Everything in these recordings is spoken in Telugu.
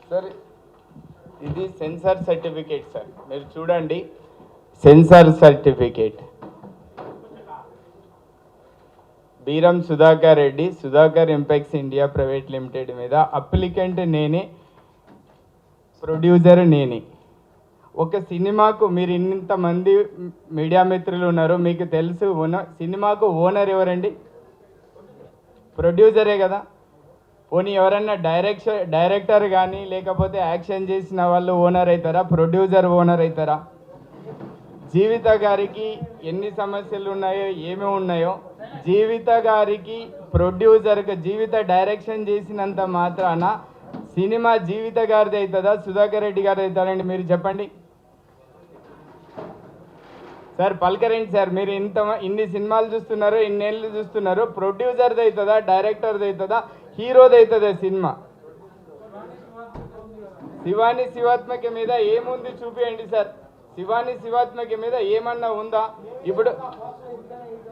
సార్ ఇది సెన్సార్ సర్టిఫికేట్ సార్, మీరు చూడండి. Censor certificate Beeram Sudhakar Reddy, Sudhakar Impex India private limited మీద అప్లికెంట్ నేనే, ప్రొడ్యూసర్ నేనే. ఒక సినిమాకు మీరు ఇంతమంది మీడియా మిత్రులు ఉన్నారు, మీకు తెలుసు సినిమాకు ఓనర్ ఎవరండి? ప్రొడ్యూసరే కదా. పోనీ ఎవరన్నా డైరెక్టర్ కానీ లేకపోతే యాక్షన్ చేసిన వాళ్ళు ఓనర్ అవుతారా? ప్రొడ్యూసర్ ఓనర్ అవుతారా? జీవిత గారికి ఎన్ని సమస్యలు ఉన్నాయో ఏమేమి ఉన్నాయో, జీవిత గారికి ప్రొడ్యూసర్కి జీవిత డైరెక్షన్ చేసినంత మాత్రాన సినిమా జీవిత గారిది అవుతుందా సుధాకర్ రెడ్డి గారిది అవుతారండి? మీరు చెప్పండి సార్, పలకరండి సార్. మీరు ఇన్ని సినిమాలు చూస్తున్నారు, ఇన్నేళ్ళు చూస్తున్నారు, ప్రొడ్యూసర్ది అవుతుందా, డైరెక్టర్ది అవుతుందా, హీరోది అవుతుందా సినిమా? శివాని శివాత్మక మీద ఏముంది చూపియండి సార్. శివాని శివాత్మక మీద ఏమన్నా ఉందా? ఇప్పుడు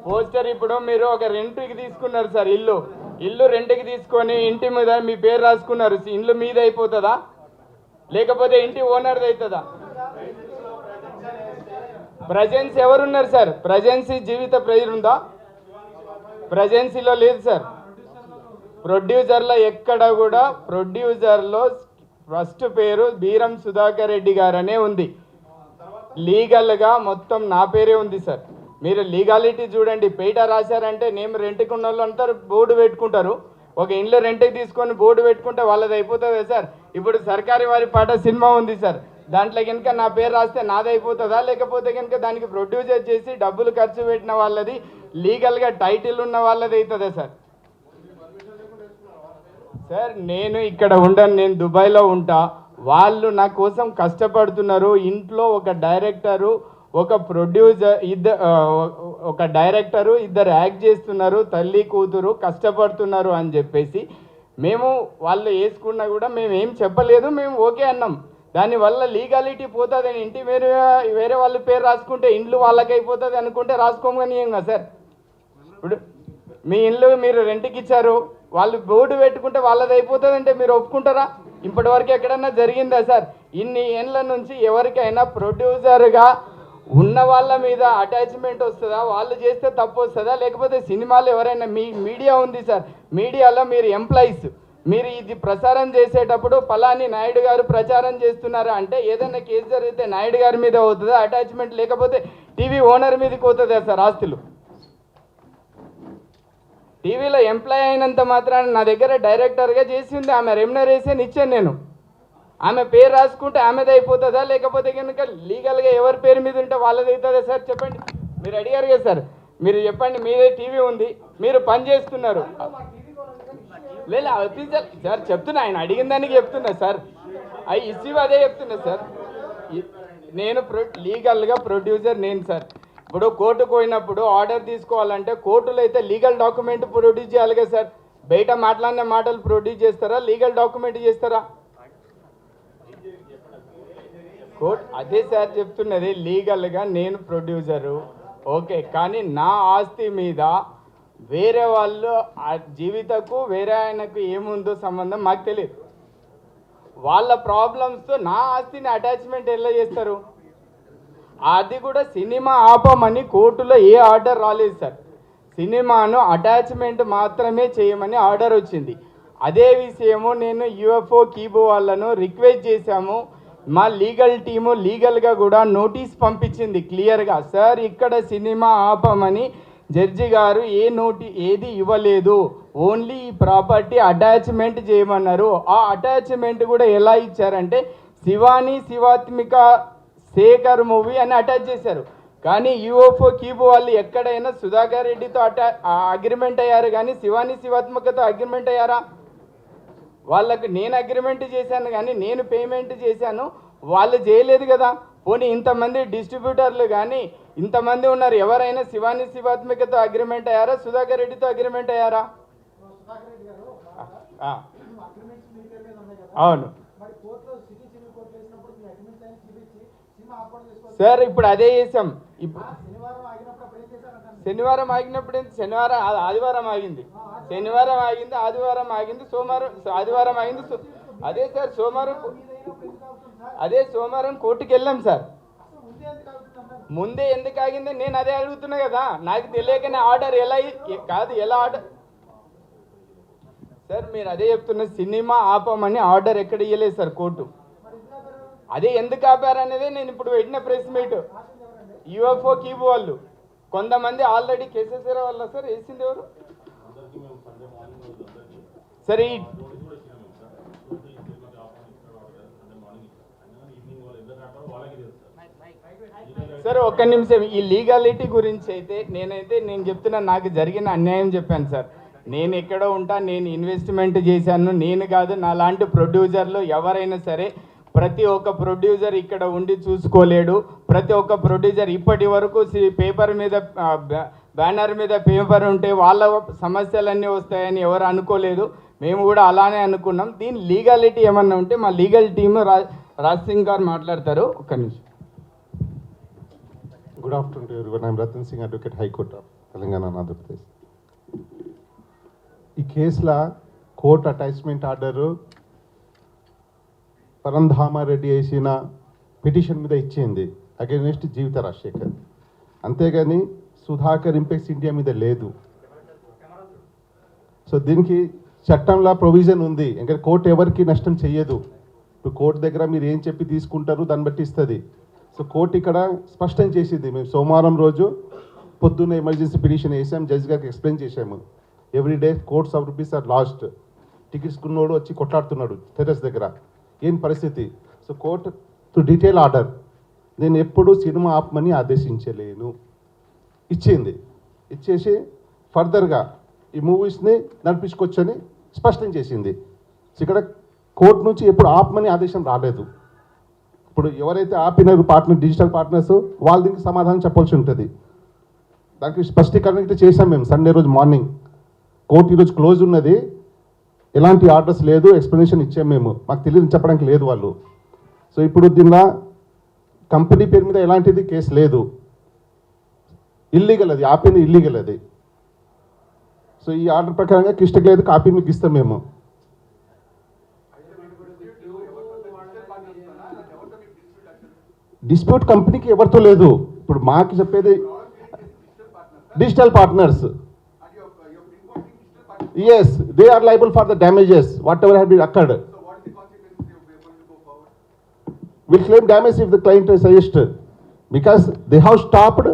పోస్టర్, ఇప్పుడు మీరు ఒక రెంట్కి తీసుకున్నారు సార్, ఇల్లు రెంట్కి తీసుకొని ఇంటి మీద మీ పేరు రాసుకున్నారు, ఇల్లు మీద అయిపోతుందా లేకపోతే ఇంటి ఓనర్ది అవుతుందా? ప్రజెన్స్ ఎవరున్నారు సార్? ప్రజెన్సీ జీవిత ప్రేయర్ ఉందా? ప్రజెన్సీలో లేదు సార్. ప్రొడ్యూసర్లో ఎక్కడ కూడా ప్రొడ్యూసర్లో ఫస్ట్ పేరు బీరం సుధాకర్ రెడ్డి గారనే ఉంది. లీగల్గా మొత్తం నా పేరే ఉంది సార్. మీరు లీగాలిటీ చూడండి. పేట రాశారంటే నేను రెంట్కి ఉన్న వాళ్ళు అంతా బోర్డు పెట్టుకుంటారు. ఒక ఇంట్లో రెంట్కి తీసుకొని బోర్డు పెట్టుకుంటే వాళ్ళది అయిపోతుంది సార్. ఇప్పుడు సర్కారీ వారి పాట సినిమా ఉంది సార్, దాంట్లో కనుక నా పేరు రాస్తే నాది అయిపోతుందా? లేకపోతే కనుక దానికి ప్రొడ్యూసర్ చేసి డబ్బులు ఖర్చు పెట్టిన వాళ్ళది, లీగల్గా టైటిల్ ఉన్న వాళ్ళది అవుతుందా సార్? సార్ నేను ఇక్కడ ఉండను, నేను దుబాయ్లో ఉంటా. వాళ్ళు నా కోసం కష్టపడుతున్నారు. ఇంట్లో ఒక డైరెక్టరు, ఒక ప్రొడ్యూసర్, ఒక డైరెక్టరు, ఇద్దరు యాక్ట్ చేస్తున్నారు, తల్లి కూతురు కష్టపడుతున్నారు అని చెప్పేసి మేము వాళ్ళు వేసుకున్నా కూడా మేము ఏం చెప్పలేదు, మేము ఓకే అన్నాం. దానివల్ల లీగాలిటీ పోతుందని ఇంటి వేరే వాళ్ళ పేరు రాసుకుంటే ఇండ్లు వాళ్ళకి అయిపోతుంది అనుకుంటే రాసుకోమని ఏం కదా సార్. ఇప్పుడు మీ ఇల్లు మీరు రెంట్కి ఇచ్చారు, వాళ్ళు బోర్డు పెట్టుకుంటే వాళ్ళది అయిపోతుంది అంటే మీరు ఒప్పుకుంటారా? ఇప్పటివరకు ఎక్కడన్నా జరిగిందా సార్? ఇన్ని ఏళ్ళ నుంచి ఎవరికైనా ప్రొడ్యూసర్గా ఉన్న వాళ్ళ మీద అటాచ్మెంట్ వస్తుందా? వాళ్ళు చేస్తే తప్పు వస్తుందా? లేకపోతే సినిమాలు ఎవరైనా మీడియా ఉంది సార్, మీడియాలో మీరు ఎంప్లాయీస్, మీరు ఇది ప్రచారం చేసేటప్పుడు పలాని నాయుడు గారు ప్రచారం చేస్తున్నారా అంటే ఏదైనా కేసు జరిగితే నాయుడు గారి మీద అవుతుందా అటాచ్మెంట్? లేకపోతే టీవీ ఓనర్ మీదకి అవుతుందా సార్ ఆస్తులు? టీవీలో ఎంప్లాయ్ అయినంత మాత్రాన నా దగ్గర డైరెక్టర్గా చేసింది ఆమె, రెమ్యునరేషన్ ఇచ్చాను నేను. ఆమె పేరు రాసుకుంటే ఆమెది అయిపోతుందా? లేకపోతే కనుక లీగల్గా ఎవరి పేరు మీద ఉంటే వాళ్ళది అవుతుందా సార్? చెప్పండి. మీరు అడిగారు కదా సార్, మీరు చెప్పండి. మీదే టీవీ ఉంది, మీరు పని చేస్తున్నారు. లేదు అఫీషియల్ సార్ చెప్తున్నా, ఆయన అడిగిన దానికి చెప్తున్నా సార్. అవి ఇష్యూ అదే చెప్తున్నా సార్. నేను లీగల్గా ప్రొడ్యూసర్ నేను సార్. ఇప్పుడు కోర్టుకు పోయినప్పుడు ఆర్డర్ తీసుకోవాలంటే కోర్టులో అయితే లీగల్ డాక్యుమెంట్ ప్రొడ్యూస్ చేయాలి కదా సార్. బయట మాట్లాడిన మాటలు ప్రొడ్యూస్ చేస్తారా, లీగల్ డాక్యుమెంట్ చేస్తారా? కోర్టు అదే సార్ చెప్తున్నది, లీగల్గా నేను ప్రొడ్యూసరు ఓకే, కానీ నా ఆస్తి మీద వేరే వాళ్ళు జీవితకు వేరే ఆయనకు ఏముందో సంబంధం మాకు తెలియదు. వాళ్ళ ప్రాబ్లమ్స్తో నా ఆస్తిని అటాచ్మెంట్ ఎలా చేస్తారు? అది కూడా సినిమా ఆపమని కోర్టులో ఏ ఆర్డర్ రాలేదు సార్. సినిమాను అటాచ్మెంట్ మాత్రమే చేయమని ఆర్డర్ వచ్చింది. అదే విషయము నేను యుఎఫ్ఓ కీబో వాళ్ళను రిక్వెస్ట్ చేశాము. మా లీగల్ టీము లీగల్గా కూడా నోటీస్ పంపించింది క్లియర్గా, సార్ ఇక్కడ సినిమా ఆపమని జడ్జి గారు ఏది ఇవ్వలేదు, ఓన్లీ ఈ ప్రాపర్టీ అటాచ్మెంట్ చేయమన్నారు. ఆ అటాచ్మెంట్ కూడా ఎలా ఇచ్చారంటే శివాని శివాత్మిక శేఖర్ మూవీ అని అటాచ్ చేశారు. కానీ యూఎఫ్ఓ కీబో వాళ్ళు ఎక్కడైనా సుధాకర్ రెడ్డితో అగ్రిమెంట్ అయ్యారు కానీ శివాని శివాత్మికతో అగ్రిమెంట్ అయ్యారా? వాళ్ళకు నేను అగ్రిమెంట్ చేశాను కానీ నేను పేమెంట్ చేశాను, వాళ్ళు చేయలేదు కదా. పోనీ ఇంతమంది డిస్ట్రిబ్యూటర్లు కానీ ఇంతమంది ఉన్నారు, ఎవరైనా శివాని శివాత్మికతో అగ్రిమెంట్ అయ్యారా, సుధాకర్ రెడ్డితో అగ్రిమెంట్ అయ్యారా? అవును సార్, ఇప్పుడు అదే చేసాం. ఇప్పుడు శనివారం ఆగినప్పుడు శనివారం ఆదివారం ఆగింది, శనివారం ఆగింది, ఆదివారం ఆగింది, సోమవారం ఆదివారం ఆగింది. అదే సార్ సోమవారం కోర్టుకి వెళ్ళాం సార్. ముందే ఎందుకు ఆగింది నేను అదే అడుగుతున్నా కదా, నాకు తెలియకనే ఆర్డర్ ఎలా ఆర్డర్ సార్ మీరు అదే చెప్తున్న సినిమా ఆపమని ఆర్డర్ ఎక్కడ ఇవ్వలేదు సార్ కోర్టు. అదే ఎందుకు ఆపారనేదే నేను ఇప్పుడు పెట్టిన ప్రెస్ మీట్. యూఎఫ్ఓ కీబు వాళ్ళు కొంతమంది ఆల్రెడీ కేసెస్ వల్ల సార్ వేసింది ఎవరు సార్? సార్ ఒక్క నిమిషం, ఈ లీగాలిటీ గురించి అయితే నేను చెప్తున్నా, నాకు జరిగిన అన్యాయం చెప్పాను సార్. నేను ఎక్కడో ఉంటా, నేను ఇన్వెస్ట్మెంట్ చేశాను, నేను కాదు నా లాంటి ప్రొడ్యూసర్లు ఎవరైనా సరే. ప్రతి ఒక్క ప్రొడ్యూసర్ ఇక్కడ ఉండి చూసుకోలేడు. ప్రతి ఒక్క ప్రొడ్యూసర్ ఇప్పటి వరకు పేపర్ మీద బ్యానర్ మీద పేపర్ ఉంటే వాళ్ళ సమస్యలన్నీ వస్తాయని ఎవరు అనుకోలేదు. మేము కూడా అలానే అనుకున్నాం. దీని లీగాలిటీ ఏమన్నా ఉంటే మా లీగల్ టీమ్ రాజ్ సింగ్ గారు మాట్లాడతారు. ఒక్క నిమిషం. Good afternoon to everyone. I'm Ratan Singh, advocate, high court of Telangana, Andhra Pradesh. ఈ కేసులో కోర్టు అటాచ్మెంట్ ఆర్డరు పరంధామారెడ్డి వేసిన పిటిషన్ మీద ఇచ్చింది అగైనెస్ట్ జీవిత రాజశేఖర్. అంతేగాని సుధాకర్ ఇంపెక్స్ ఇండియా మీద లేదు. సో దీనికి చట్టంలో ప్రొవిజన్ ఉంది, ఇంకా కోర్టు ఎవరికి నష్టం చెయ్యదు. ఇప్పుడు కోర్టు దగ్గర మీరు ఏం చెప్పి తీసుకుంటారు దాన్ని బట్టి ఇస్తుంది. సో కోర్టు ఇక్కడ స్పష్టం చేసింది. మేము సోమవారం రోజు పొద్దున్న ఎమర్జెన్సీ పిటిషన్ వేసాం, జడ్జి గారికి ఎక్స్ప్లెయిన్ చేసాము. Every day crores of rupees are lost. Tickets కొన్నోడు వచ్చి కొట్లాడుతున్నాడు టెర్రస్ దగ్గర, ఏం పరిస్థితి? So court to detail order, నేను ఎప్పుడు సినిమా ఆపమని ఆదేశించలేను, ఇచ్చింది. ఇచ్చేసి ఫర్దర్గా ఈ మూవీస్ని నడిపించుకోవచ్చని స్పష్టం చేసింది. సో ఇక్కడ కోర్టు నుంచి ఎప్పుడు ఆపమని ఆదేశం రాలేదు. ఇప్పుడు ఎవరైతే ఆపినారు పార్ట్నర్, డిజిటల్ పార్ట్నర్స్, వాళ్ళ దీనికి సమాధానం చెప్పాల్సి ఉంటుంది. దానికి స్పష్టీకరణ చేశాం మేము సండే రోజు మార్నింగ్. కోర్టు ఈరోజు క్లోజ్ ఉన్నది, ఎలాంటి ఆర్డర్స్ లేదు, ఎక్స్ప్లెనేషన్ ఇచ్చాము మేము. మాకు తెలియదు చెప్పడానికి లేదు వాళ్ళు. సో ఇప్పుడు దీనిలో కంపెనీ పేరు మీద ఎలాంటిది కేసు లేదు, ఇల్లీగల్, అది ఆపింది ఇల్లీగల్ అది. సో ఈ ఆర్డర్ ప్రకారంగా కిష్టకి లేదు, కాపీ మీకు ఇస్తాం మేము. డిస్ప్యూట్ కంపెనీకి ఎవరితో లేదు. ఇప్పుడు మాకు చెప్పేది digital partners. Yes, they are liable for the damages, whatever have been occurred. So what is the consequences if we are going to go forward? We'll claim damage if the client is suggested, because they have stopped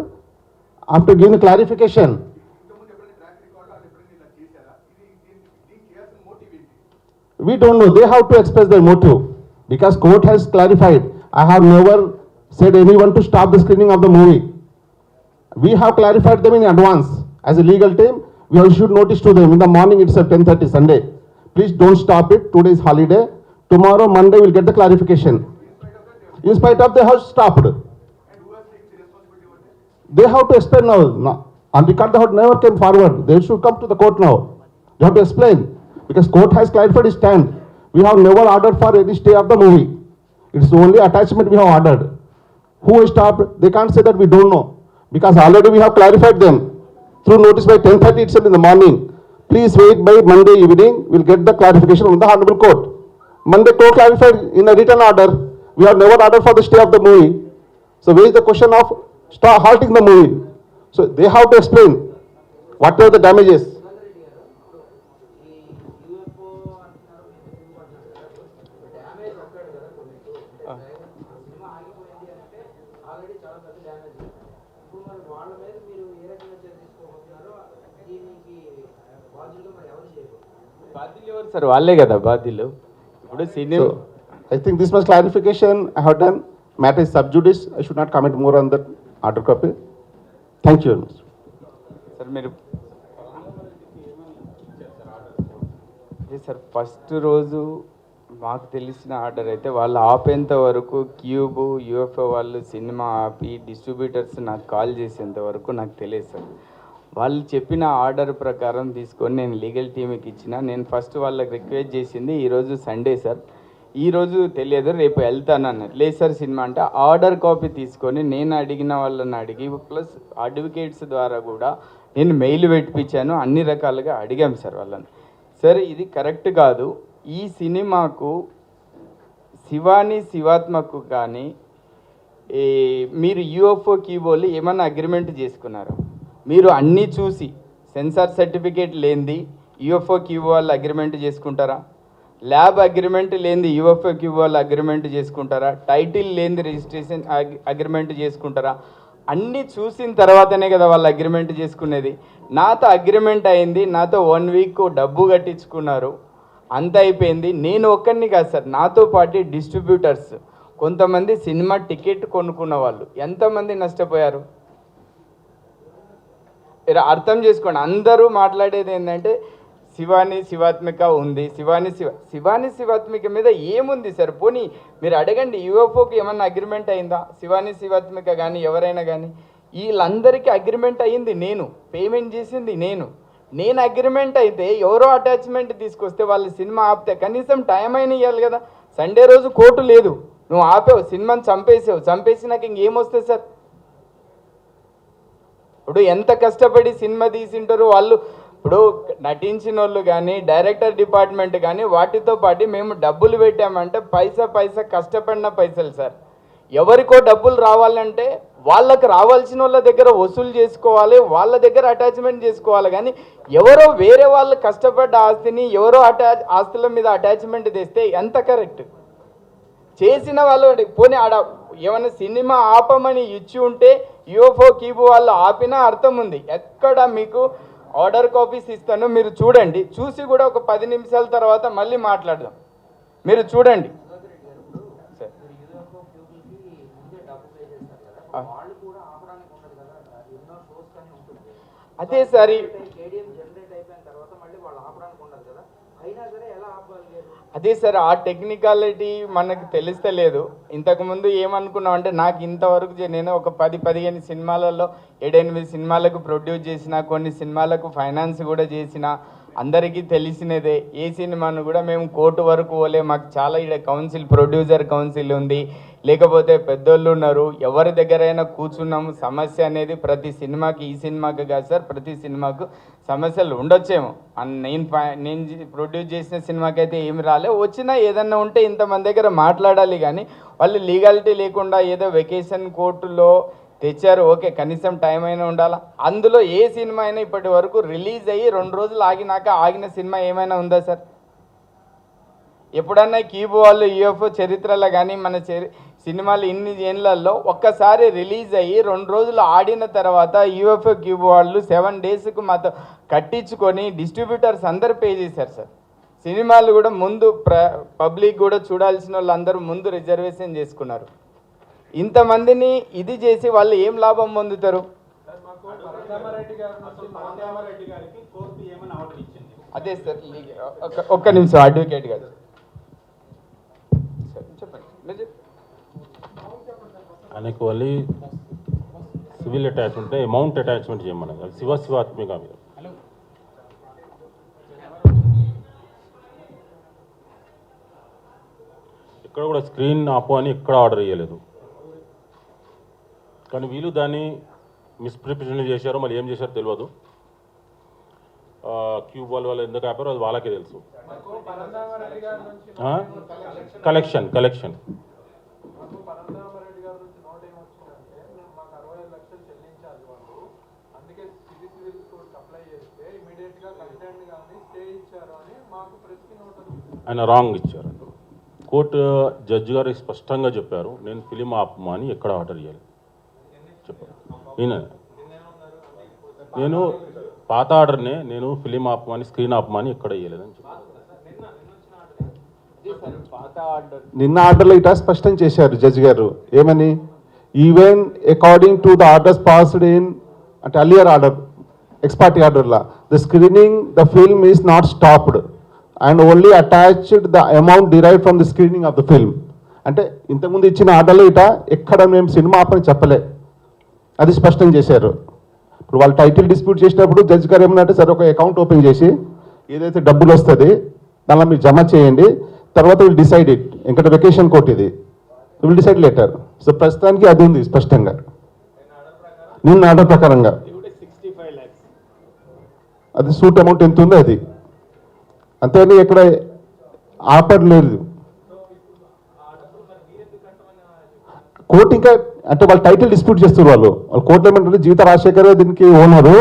after giving clarification. We don't know. They have to express their motive, because court has clarified. I have never said anyone to stop the screening of the movie. We have clarified them in advance as a legal team. We have issued notice to them in the morning itself, 10:30 Sunday. Please don't stop it. Today is holiday. Tomorrow, Monday, we'll get the clarification. In spite of, they have stopped. And who has taken the responsibility over this? They have to explain now. On record, they have never came forward. They should come to the court now. They have to explain, because court has clarified its stand. We have never ordered for any stay of the movie. It's only attachment we have ordered. Who has stopped? They can't say that we don't know, because already we have clarified them through notice by 10:30 itself in the morning. Please wait by Monday evening. We'll get the clarification from the Honorable Court. Monday court clarified in a written order. We have never ordered for the stay of the movie. So where is the question of halting the movie? So they have to explain whatever the damages. Sir వాళ్ళే కదా బాధ్యులు. ఇప్పుడు cinema I think this much clarification I have done. Matter is sub judice. I should not comment more on that order copy. Thank you. Sir మీరు సార్ ఫస్ట్ రోజు మాకు తెలిసిన ఆర్డర్ అయితే వాళ్ళు ఆపేంత వరకు క్యూబ్ యూఎఫ్ఓ వాళ్ళు సినిమా ఆపి డిస్ట్రిబ్యూటర్స్ నాకు కాల్ చేసేంత వరకు నాకు తెలియదు సార్. వాళ్ళు చెప్పిన ఆర్డర్ ప్రకారం తీసుకొని నేను లీగల్ టీమ్కి ఇచ్చిన. నేను ఫస్ట్ వాళ్ళకి రిక్వెస్ట్ చేసింది, ఈరోజు సండే సార్, ఈరోజు తెలియదు రేపు వెళ్తాను అన్నారు. లేదు సార్ సినిమా అంటే ఆర్డర్ కాపీ తీసుకొని నేను అడిగిన వాళ్ళని అడిగి ప్లస్ అడ్వకేట్స్ ద్వారా కూడా నేను మెయిల్ పెట్టించాను, అన్ని రకాలుగా అడిగాం సార్ వాళ్ళని. సార్ ఇది కరెక్ట్ కాదు, ఈ సినిమాకు శివాని శివాత్మకు కానీ మీరు యూఎఫ్ఓ కీబోలు ఏమన్నా అగ్రిమెంట్ చేసుకున్నారు? మీరు అన్నీ చూసి సెన్సార్ సర్టిఫికేట్ లేనిది యూఎఫ్ఓ కీబో వాళ్ళు అగ్రిమెంట్ చేసుకుంటారా? ల్యాబ్ అగ్రిమెంట్ లేనిది యూఎఫ్ఓ కీబో వాళ్ళు అగ్రిమెంట్ చేసుకుంటారా? టైటిల్ లేనిది రిజిస్ట్రేషన్ అగ్రిమెంట్ చేసుకుంటారా? అన్నీ చూసిన తర్వాతనే కదా వాళ్ళు అగ్రిమెంట్ చేసుకునేది. నాతో అగ్రిమెంట్ అయింది, నాతో 1 వీక్ డబ్బు కట్టించుకున్నారు, అంత అయిపోయింది. నేను ఒక్కడిని కాదు సార్, నాతో పాటు డిస్ట్రిబ్యూటర్స్ కొంతమంది సినిమా టికెట్ కొనుక్కున్న వాళ్ళు ఎంతమంది నష్టపోయారు అర్థం చేసుకోండి. అందరూ మాట్లాడేది ఏంటంటే శివాని శివాత్మిక ఉంది, శివాని శివాత్మిక మీద ఏముంది సార్? పోనీ మీరు అడగండి, యూఎఫ్ఓకి ఏమన్నా అగ్రిమెంట్ అయిందా? శివాని శివాత్మిక కానీ ఎవరైనా కానీ వీళ్ళందరికీ అగ్రిమెంట్ అయ్యింది నేను, పేమెంట్ చేసింది నేను అగ్రిమెంట్ అయితే ఎవరో అటాచ్మెంట్ తీసుకొస్తే వాళ్ళు సినిమా ఆపితే కనీసం టైం అయినా ఇవ్వాలి కదా. సండే రోజు కోర్టు లేదు, నువ్వు ఆపావు, సినిమాని చంపేసి నాకు ఇంకేమొస్తుంది సార్? ఇప్పుడు ఎంత కష్టపడి సినిమా తీసింటారు వాళ్ళు. ఇప్పుడు నటించిన వాళ్ళు కానీ డైరెక్టర్ డిపార్ట్మెంట్ కానీ వాటితో పాటు మేము డబ్బులు పెట్టామంటే పైసా కష్టపడిన పైసలు సార్. ఎవరికో డబ్బులు రావాలంటే వాళ్ళకి రావాల్సిన వాళ్ళ దగ్గర వసూలు చేసుకోవాలి, వాళ్ళ దగ్గర అటాచ్మెంట్ చేసుకోవాలి. కానీ ఎవరో వేరే వాళ్ళు కష్టపడ్డ ఆస్తిని ఎవరో ఆస్తుల మీద అటాచ్మెంట్ తెస్తే ఎంత కరెక్ట్? చేసిన వాళ్ళు పోనీ ఆడ ఏమైనా సినిమా ఆపమని ఇచ్చి ఉంటే యూఎఫ్ఓ కీబో వాళ్ళు ఆపినా అర్థం ఉంది. ఎక్కడ మీకు ఆర్డర్ కాపీస్ ఇస్తాను, మీరు చూడండి, చూసి కూడా ఒక 10 నిమిషాల తర్వాత మళ్ళీ మాట్లాడదాం. మీరు చూడండి. అదే సార్, అదే సార్ ఆ టెక్నికాలిటీ మనకు తెలుస్తలేదు. ఇంతకుముందు ఏమనుకున్నాం అంటే నాకు ఇంతవరకు నేను ఒక 10-15 సినిమాలలో 7-8 సినిమాలకు ప్రొడ్యూస్ చేసిన, కొన్ని సినిమాలకు ఫైనాన్స్ కూడా చేసిన, అందరికీ తెలిసినదే. ఏ సినిమాను కూడా మేము కోర్టు వరకు పోలే, మాకు చాలా ఇక్కడ కౌన్సిల్, ప్రొడ్యూసర్ కౌన్సిల్ ఉంది, లేకపోతే పెద్దోళ్ళు ఉన్నారు, ఎవరి దగ్గరైనా కూర్చున్నాము. సమస్య అనేది ప్రతి సినిమాకి, ఈ సినిమాకి కాదు సార్, ప్రతి సినిమాకు సమస్యలు ఉండొచ్చేమో. నేను ప్రొడ్యూస్ చేసిన సినిమాకి అయితే ఏమి రాలే, వచ్చినా ఏదన్నా ఉంటే ఇంతమంది దగ్గర మాట్లాడాలి. కానీ వాళ్ళు లీగాలిటీ లేకుండా ఏదో వెకేషన్ కోర్టులో తెచ్చారు, ఓకే, కనీసం టైం అయినా ఉండాలా. అందులో ఏ సినిమా అయినా ఇప్పటి వరకు రిలీజ్ అయ్యి 2 రోజులు ఆగిన సినిమా ఏమైనా ఉందా సార్? ఎప్పుడన్నా కీబో వాళ్ళు యూఎఫ్ఓ చరిత్రలో కానీ మన సినిమాలు ఇన్ని ఏళ్ళల్లో ఒక్కసారి రిలీజ్ అయ్యి 2 రోజులు ఆడిన తర్వాత యూఎఫ్ఓ కీబో వాళ్ళు 7 డేస్కు మాతో కట్టించుకొని డిస్ట్రిబ్యూటర్స్ అందరు పే చేశారు సార్. సినిమాలు కూడా ముందు పబ్లిక్ కూడా చూడాల్సిన వాళ్ళు అందరూ ముందు రిజర్వేషన్ చేసుకున్నారు. ఇంతమందిని ఇది చేసి వాళ్ళు ఏం లాభం పొందుతారు? అదే సార్, ఒక్క నిమిషం అడ్వకేట్ గారు చెప్పండి. ఆయనకు వాళ్ళు సివిల్ అటాచ్మెంట్ అమౌంట్ అటాచ్మెంట్ చేయమన్నారు శివాత్మిక మీద. ఇక్కడ కూడా స్క్రీన్ ఆపు అని ఎక్కడ ఆర్డర్ చేయలేదు, కానీ వీళ్ళు దాన్ని మిస్ప్రిపరేషన్ చేశారో మళ్ళీ ఏం చేశారో తెలియదు. క్యూబ్ వాళ్ళు ఎందుకు ఆపారో అది వాళ్ళకే తెలుసు. కలెక్షన్ ఆయన రాంగ్ ఇచ్చారు. కోర్టు జడ్జి గారు స్పష్టంగా చెప్పారు, నేను ఫిలిం ఆపమా అని ఎక్కడ ఆర్డర్ చేయాలి చెప్పారు. నేను పాత ఆర్డర్నే నేను ఫిలిం ఆపమని స్క్రీన్ ఆపమని ఎక్కడ చేయలేదని చెప్పారు. నిన్న ఆర్డర్లో ఇటా స్పష్టం చేశారు జడ్జి గారు, ఏమని, even according to the orders passed in అంటే అలియర్ ఆర్డర్, ఎక్స్పార్టీ ఆర్డర్లా, the screening the film is not stopped and only attached the amount derived from the screening of the film. అంటే ఇంతకుముందు ఇచ్చిన ఆర్డర్లో ఇట ఎక్కడ మేము సినిమా ఆపని చెప్పలే, అది స్పష్టం చేశారు. ఇప్పుడు వాళ్ళు టైటిల్ డిస్ప్యూట్ చేసినప్పుడు జడ్జి గారు ఏమన్నారంటే, సరే ఒక అకౌంట్ ఓపెన్ చేసి ఏదైతే డబ్బులు వస్తుంది దానిలో మీరు జమ చేయండి, తర్వాత విల్ డిసైడ్ ఇట్. ఇంకా వెకేషన్ కోర్ట్ ఇది, విల్ డిసైడ్ లేటర్. సో ప్రస్తుతానికి అది ఉంది స్పష్టంగా నిన్న ఆర్డర్ ప్రకారంగా. అది సూట్ అమౌంట్ ఎంత ఉందో అది అంతేని ఎక్కడ ఆఫర్ లేదు. కోర్టు ఇంకా అంటే వాళ్ళు టైటిల్ డిస్ప్యూట్ చేస్తారు. వాళ్ళు కోర్టులో ఏమంటారు, జీవిత రాజశేఖర్ దీనికి ఓనరు,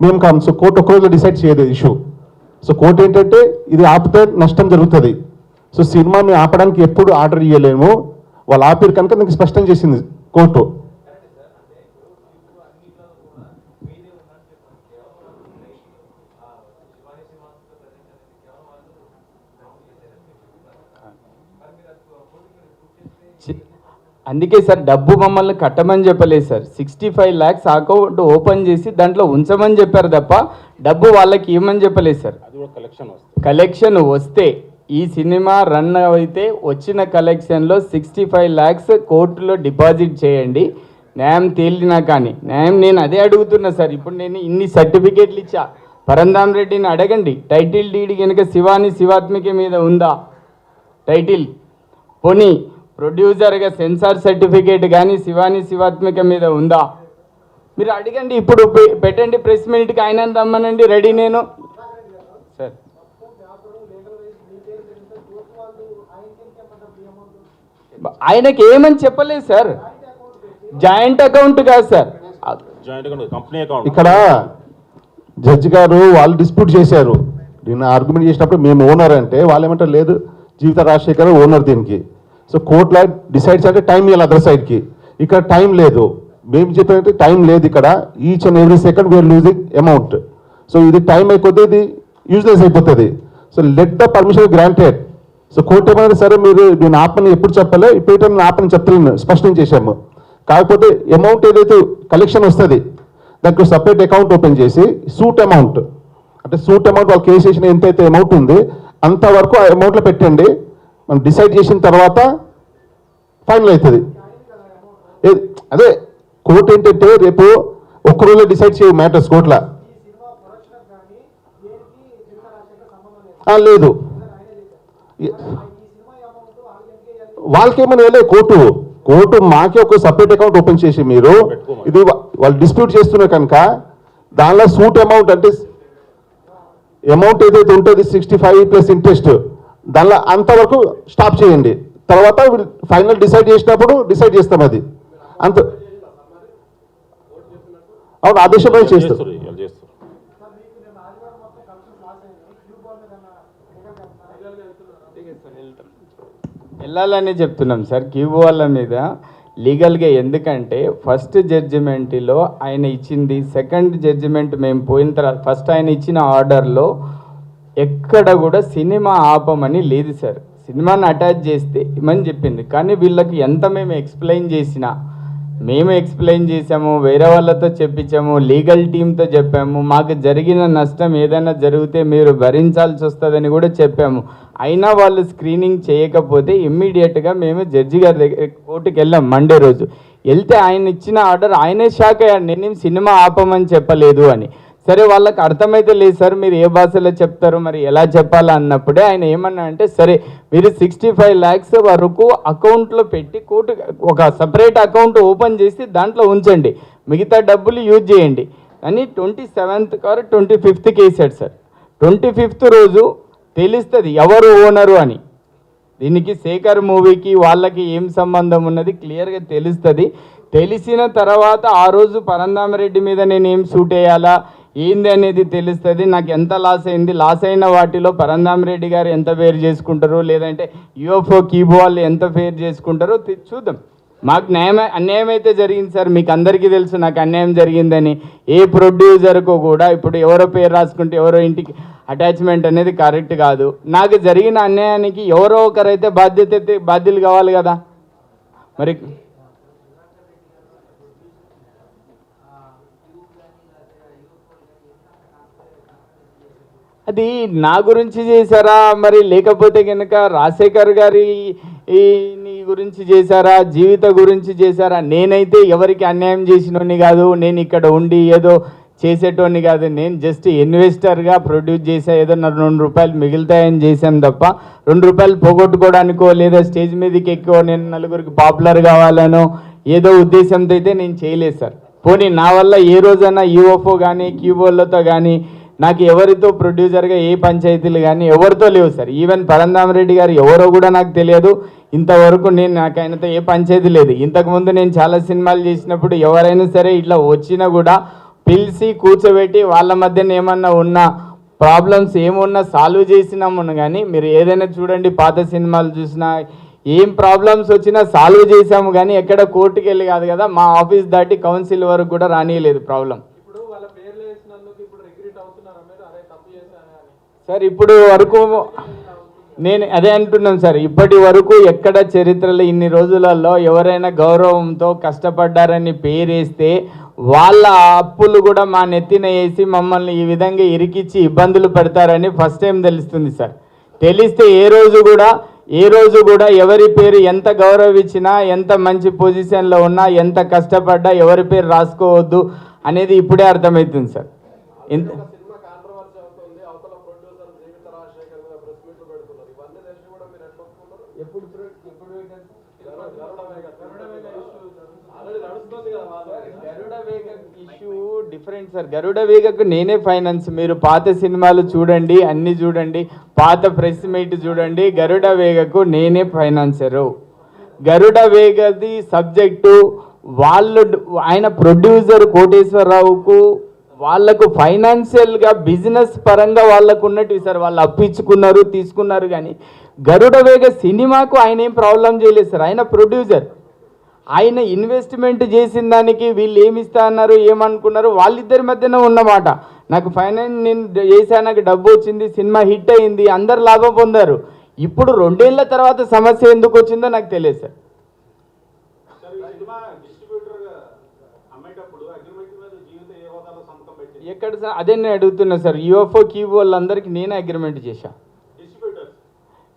మేము కాదు. సో కోర్టు ఒక్క రోజులో డిసైడ్ చేయదు ఇష్యూ. సో కోర్టు ఏంటంటే ఇది ఆపితే నష్టం జరుగుతుంది. సో సినిమా మేము ఆపడానికి ఎప్పుడు ఆర్డర్ ఇవ్వలేము, వాళ్ళు ఆపిరు కనుక నాకు స్పష్టం చేసింది కోర్టు. అందుకే సార్ డబ్బు మమ్మల్ని కట్టమని చెప్పలేదు సార్. 65 lakhs అకౌంట్ ఓపెన్ చేసి దాంట్లో ఉంచమని చెప్పారు తప్ప డబ్బు వాళ్ళకి ఇవ్వమని చెప్పలేదు సార్. అది కూడా కలెక్షన్ వస్తుంది. కలెక్షన్ వస్తే ఈ సినిమా రన్ అయితే వచ్చిన కలెక్షన్లో 65 lakhs కోర్టులో డిపాజిట్ చేయండి, న్యాయం తేలినా కానీ. న్యాయం నేను అదే అడుగుతున్నా సార్. ఇప్పుడు నేను ఇన్ని సర్టిఫికేట్లు ఇచ్చా, పరంధామ్ రెడ్డిని అడగండి, టైటిల్ డీడ్ కనుక శివాని శివాత్మిక మీద ఉందా టైటిల్, పోనీ ప్రొడ్యూసర్గా సెన్సార్ సర్టిఫికేట్ కానీ శివాని శివాత్మిక మీద ఉందా మీరు అడగండి. ఇప్పుడు పెట్టండి ప్రెస్ మీట్కి, ఆయన రమ్మనండి, రెడీ నేను సార్. ఆయనకి ఏమని చెప్పలేదు సార్, జాయింట్ అకౌంట్ కాదు sir, joint account, company account. ఇక్కడ జడ్జి గారు వాళ్ళు డిస్ప్యూట్ చేశారు. నేను ఆర్గ్యుమెంట్ చేసినప్పుడు మేము ఓనర్ అంటే వాళ్ళు ఏమంటారు, లేదు జీవిత రాజశేఖర్ ఓనర్ దీనికి. సో కోర్టులో డిసైడ్స్ అంటే టైం ఇవ్వాలి అదర్ సైడ్కి. ఇక్కడ టైం లేదు. మేము చెప్పినట్టు టైం లేదు ఇక్కడ. Each and every second we're losing amount. So ఇది టైం అయిపోతే ఇది యూజ్లెస్ అయిపోతుంది. So let the permission granted. So court ఏమన్నా సరే మీరు నేను ఆపని ఎప్పుడు చెప్పలే, ఇప్పుడు నేను ఆపని చెప్తలేను, స్పష్టం చేశాము. కాకపోతే అమౌంట్ ఏదైతే కలెక్షన్ వస్తుంది దానికి సపరేట్ అకౌంట్ ఓపెన్ చేసి సూట్ అమౌంట్ అంటే సూట్ అమౌంట్ వాళ్ళు కేసు చేసిన ఎంతైతే అమౌంట్ ఉంది అంతవరకు ఆ అమౌంట్లో పెట్టండి. మనం డిసైడ్ చేసిన తర్వాత ఫైనల్ అవుతుంది. అదే కోర్టు ఏంటంటే రేపు ఒక్కరోజు డిసైడ్ చేయ మ్యాటర్స్ కోర్టులో లేదు. వాళ్ళకేమని వెళ్ళే కోర్టు మాకే ఒక సపరేట్ అకౌంట్ ఓపెన్ చేసి మీరు ఇది వాళ్ళు డిస్ప్యూట్ చేస్తున్నారు కనుక దానిలో సూట్ అమౌంట్ అంటే అమౌంట్ ఏదైతే ఉంటుంది 65 ప్లస్ ఇంట్రెస్ట్ దానిలో అంతవరకు స్టాప్ చేయండి. తర్వాత ఫైనల్ డిసైడ్ చేసినప్పుడు డిసైడ్ చేస్తాం. అది అంత అవును ఆదేశమే చేస్తాం. వెళ్ళాలని చెప్తున్నాం సార్ క్యూబ్ వాళ్ళ మీద లీగల్గా. ఎందుకంటే ఫస్ట్ జడ్జిమెంట్లో ఆయన ఇచ్చింది, సెకండ్ జడ్జిమెంట్ మేము పోయిన తర్వాత ఫస్ట్ ఆయన ఇచ్చిన ఆర్డర్లో ఎక్కడ కూడా సినిమా ఆపమని లేదు సార్. సినిమాని అటాచ్ చేస్తే ఇమని చెప్పింది. కానీ వీళ్ళకి ఎంత మేము ఎక్స్ప్లెయిన్ చేసినా, మేము ఎక్స్ప్లెయిన్ చేసాము, వేరే వాళ్ళతో చెప్పించాము, లీగల్ టీంతో చెప్పాము, మాకు జరిగిన నష్టం ఏదైనా జరిగితే మీరు భరించాల్సి వస్తుందని కూడా చెప్పాము. అయినా వాళ్ళు స్క్రీనింగ్ చేయకపోతే ఇమ్మీడియట్గా మేము జడ్జి గారి దగ్గర కోర్టుకి వెళ్ళాం. మండే రోజు వెళ్తే ఆయన ఇచ్చిన ఆర్డర్ ఆయనే షాక్ అయ్యాడు, నేనేం సినిమా ఆపమని చెప్పలేదు అని. సరే వాళ్ళకి అర్థమైతే లేదు సార్, మీరు ఏ భాషలో చెప్తారు మరి ఎలా చెప్పాలా అన్నప్పుడే ఆయన ఏమన్నా అంటే సరే మీరు 65 lakhs వరకు అకౌంట్లో పెట్టి కోర్టు ఒక సపరేట్ అకౌంట్ ఓపెన్ చేసి దాంట్లో ఉంచండి, మిగతా డబ్బులు యూజ్ చేయండి అని 27th or 25th వేసాడు సార్. 25th రోజు తెలుస్తుంది ఎవరు ఓనరు అని. దీనికి శేఖర్ మూవీకి వాళ్ళకి ఏం సంబంధం ఉన్నది క్లియర్గా తెలుస్తుంది. తెలిసిన తర్వాత ఆ రోజు పరంధామ్ రెడ్డి మీద నేను ఏం సూట్ వేయాలా ఏంది అనేది తెలుస్తుంది. నాకు ఎంత లాస్ అయింది, లాస్ అయిన వాటిలో పరంధామ్ రెడ్డి గారు ఎంత ఫేర్ చేసుకుంటారో, లేదంటే యూఎఫ్ఓ కీబో వాళ్ళు ఎంత ఫేర్ చేసుకుంటారో చూద్దాం. మాకు అన్యాయం అయితే జరిగింది సార్, మీకు అందరికీ తెలుసు నాకు అన్యాయం జరిగిందని. ఏ ప్రొడ్యూసర్కు కూడా ఇప్పుడు ఎవరో పేరు రాసుకుంటే ఎవరో ఇంటికి అటాచ్మెంట్ అనేది కరెక్ట్ కాదు. నాకు జరిగిన అన్యాయానికి ఎవరో ఒకరైతే బాధ్యులు కావాలి కదా. మరి అది నా గురించి చేశారా మరి, లేకపోతే కనుక రాజశేఖర్ గారి నీ గురించి చేశారా, జీవిత గురించి చేశారా? నేనైతే ఎవరికి అన్యాయం చేసినోని కాదు. నేను ఇక్కడ ఉండి ఏదో చేసేటోని కాదు. నేను జస్ట్ ఇన్వెస్టర్గా ప్రొడ్యూస్ చేసా, ఏదో నా 2 రూపాయలు మిగులుతాయని చేశాను తప్ప 2 రూపాయలు పోగొట్టుకోవడానికో లేదా స్టేజ్ మీదకి ఎక్కువ నేను నలుగురికి పాపులర్ కావాలనో ఏదో ఉద్దేశంతో అయితే నేను చేయలేదు సార్. పోనీ నా వల్ల ఏ రోజైనా యూఎఫ్ఓ కానీ క్యూబోలతో కానీ నాకు ఎవరితో ప్రొడ్యూసర్గా ఏ పంచాయతీలు కానీ ఎవరితో లేవు సార్. ఈవెన్ పరంధామరెడ్డి గారు ఎవరో కూడా నాకు తెలియదు. ఇంతవరకు నాకు ఆయనతో ఏ పంచాయతీ లేదు. ఇంతకుముందు నేను చాలా సినిమాలు చేసినప్పుడు ఎవరైనా సరే ఇట్లా వచ్చినా కూడా పిలిచి కూర్చోబెట్టి వాళ్ళ మధ్యన ఏమన్నా ఉన్న ప్రాబ్లమ్స్ ఏమున్నా సాల్వ్ చేసినాము. కానీ మీరు ఏదైనా చూడండి, పాత సినిమాలు చూసినా ఏం ప్రాబ్లమ్స్ వచ్చినా సాల్వ్ చేసాము. కానీ ఎక్కడ కోర్టుకి వెళ్ళి కాదు కదా, మా ఆఫీస్ దాటి కౌన్సిల్ వరకు కూడా రానియలేదు ప్రాబ్లం. సార్ ఇప్పుడు వరకు నేను అదే అంటున్నాను సార్, ఇప్పటి వరకు ఎక్కడ చరిత్రలో ఇన్ని రోజులలో ఎవరైనా గౌరవంతో కష్టపడ్డారని పేరేస్తే వాళ్ళ అప్పులు కూడా మా నెత్తిన వేసి మమ్మల్ని ఈ విధంగా ఇరికిచ్చి ఇబ్బందులు పెడతారని ఫస్ట్ టైం తెలుస్తుంది సార్. తెలిస్తే ఏ రోజు కూడా ఎవరి పేరు ఎంత గౌరవించినా, ఎంత మంచి పొజిషన్లో ఉన్నా, ఎంత కష్టపడ్డా ఎవరి పేరు రాసుకోవద్దు అనేది ఇప్పుడే అర్థమవుతుంది సార్. ఇంత డిఫరెంట్ సార్. గరుడ వేగకు నేనే ఫైనాన్స్. మీరు పాత సినిమాలు చూడండి, అన్ని చూడండి, పాత ప్రెస్ మీట్ చూడండి, గరుడ వేగకు నేనే ఫైనాన్సరు. గరుడ వేగది సబ్జెక్టు ఆయన ప్రొడ్యూసర్ కోటేశ్వరరావుకు వాళ్ళకు ఫైనాన్షియల్గా బిజినెస్ పరంగా వాళ్ళకు ఉన్నట్టు సార్. వాళ్ళు అప్పించుకున్నారు, తీసుకున్నారు. కానీ గరుడ వేగ సినిమాకు ఆయన ఏం ప్రాబ్లం చేయలేదు సార్. ఆయన ప్రొడ్యూసర్, ఆయన ఇన్వెస్ట్మెంట్ చేసిన దానికి వీళ్ళు ఏమి ఇస్తా అన్నారు, ఏమనుకున్నారు, వాళ్ళిద్దరి మధ్యన ఉన్నమాట. నాకు ఫైనాన్స్ నేను చేశాను, నాకు డబ్బు వచ్చింది, సినిమా హిట్ అయింది, అందరు లాభం పొందారు. ఇప్పుడు 2 ఏళ్ల తర్వాత సమస్య ఎందుకు వచ్చిందో నాకు తెలియదు సార్. ఎక్కడ సార్ అదే నేను అడుగుతున్నా సార్. యూఎఫ్ఓ క్యూబో వాళ్ళందరికీ నేనే అగ్రిమెంట్ చేశా.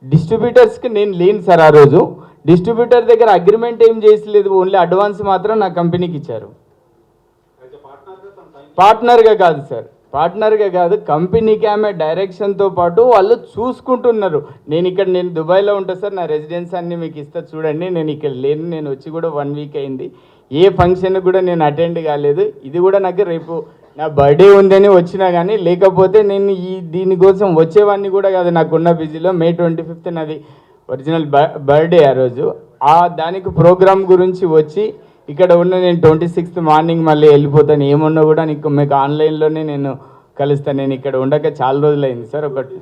డిస్ట్రిబ్యూటర్స్కి నేను లేను సార్. ఆ రోజు డిస్ట్రిబ్యూటర్ దగ్గర అగ్రిమెంట్ ఏం చేసలేదు, ఓన్లీ అడ్వాన్స్ మాత్రం నా కంపెనీకి ఇచ్చారు. పార్ట్నర్గా కాదు సార్, పార్ట్నర్గా కాదు, కంపెనీకి ఆమె డైరెక్షన్తో పాటు వాళ్ళు చూసుకుంటున్నారు. నేను దుబాయ్లో ఉంటా సార్. నా రెసిడెన్స్ అన్ని మీకు ఇస్తా చూడండి. నేను ఇక్కడ లేను, నేను వచ్చి కూడా 1 వీక్ అయింది. ఏ ఫంక్షన్ కూడా నేను అటెండ్ కాలేదు. ఇది కూడా నాకు రేపు నా బర్త్డే ఉందని వచ్చినా కానీ, లేకపోతే నేను దీనికోసం వచ్చేవాడిని కూడా కాదు. నాకున్న బిజీలో May 25th నాది ఒరిజినల్ బర్త్డే. ఆ రోజు దానికి ప్రోగ్రామ్ గురించి వచ్చి ఇక్కడ ఉన్న నేను 26th మార్నింగ్ మళ్ళీ వెళ్ళిపోతాను. ఏమున్నా కూడా మీకు ఆన్లైన్లోనే నేను కలుస్తాను. నేను ఇక్కడ ఉండక చాలా రోజులు అయింది సార్. ఒకటి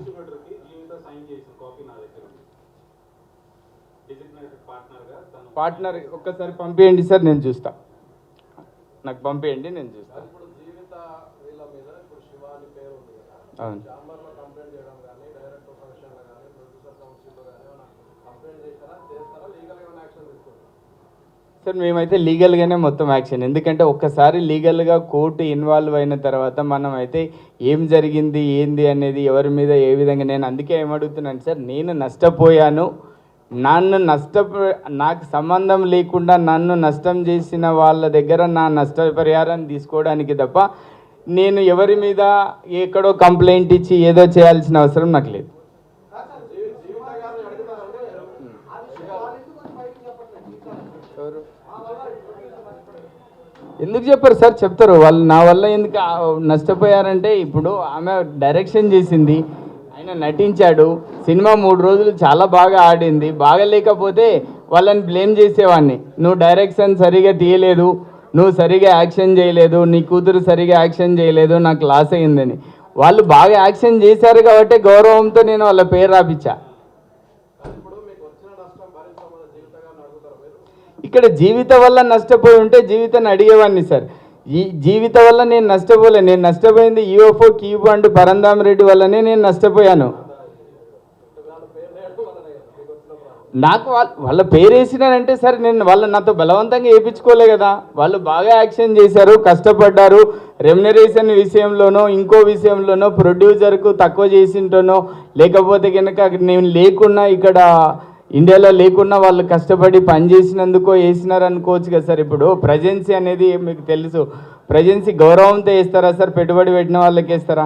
పార్ట్నర్ ఒక్కసారి పంపించండి సార్, నేను చూస్తా. నాకు పంపించండి, నేను చూస్తా. అవును సార్, మేమైతే లీగల్గానే మొత్తం యాక్షన్. ఎందుకంటే ఒక్కసారి లీగల్గా కోర్టు ఇన్వాల్వ్ అయిన తర్వాత మనం అయితే ఏం జరిగింది ఏంది అనేది ఎవరి మీద ఏ విధంగా, నేను అందుకే ఏమడుగుతున్నాను సార్, నేను నష్టపోయాను, నాకు సంబంధం లేకుండా నన్ను నష్టం చేసిన వాళ్ళ దగ్గర నా నష్టపరిహారాన్ని తీసుకోవడానికి తప్ప నేను ఎవరి మీద ఎక్కడో కంప్లైంట్ ఇచ్చి ఏదో చేయాల్సిన అవసరం నాకు లేదు. ఎందుకు చెప్పారు సార్? చెప్తారు వాళ్ళు. నా వల్ల ఎందుకు నష్టపోయారంటే, ఇప్పుడు ఆమె డైరెక్షన్ చేసింది, ఆయన నటించాడు, సినిమా 3 రోజులు చాలా బాగా ఆడింది. బాగా లేకపోతే వాళ్ళని బ్లేమ్ చేసేవాడిని. నువ్వు డైరెక్షన్ సరిగా తీయలేదు, నువ్వు సరిగా యాక్షన్ చేయలేదు, నీ కూతురు సరిగా యాక్షన్ చేయలేదు, నాకు లాస్ అయిందని. వాళ్ళు బాగా యాక్షన్ చేశారు కాబట్టి గౌరవంతో నేను వాళ్ళ పేరు రాపించా. ఇక్కడ జీవిత వల్ల నష్టపోయి ఉంటే జీవితాన్ని అడిగేవాడిని సార్. ఈ జీవిత వల్ల నేను నష్టపోలే. నేను నష్టపోయింది యూఎఫ్ఓ క్యూబో అండ్ పరంధామరెడ్డి వల్లనే నేను నష్టపోయాను. నాకు వాళ్ళ పేరు వేసినారంటే సరే, నేను వాళ్ళు నాతో బలవంతంగా వేయించుకోలే కదా. వాళ్ళు బాగా యాక్షన్ చేశారు, కష్టపడ్డారు. రెమ్యునరేషన్ విషయంలోనో ఇంకో విషయంలోనో ప్రొడ్యూసర్కు తక్కువ చేసింటోనో, లేకపోతే కనుక నేను లేకున్నా ఇక్కడ ఇండియాలో లేకున్నా వాళ్ళు కష్టపడి పనిచేసినందుకో వేసినారు అనుకోవచ్చు కదా సార్. ఇప్పుడు ప్రజెన్సీ అనేది మీకు తెలుసు, ప్రజెన్సీ గౌరవంతో వేస్తారా సార్? పెట్టుబడి పెట్టిన వాళ్ళకి వేస్తారా?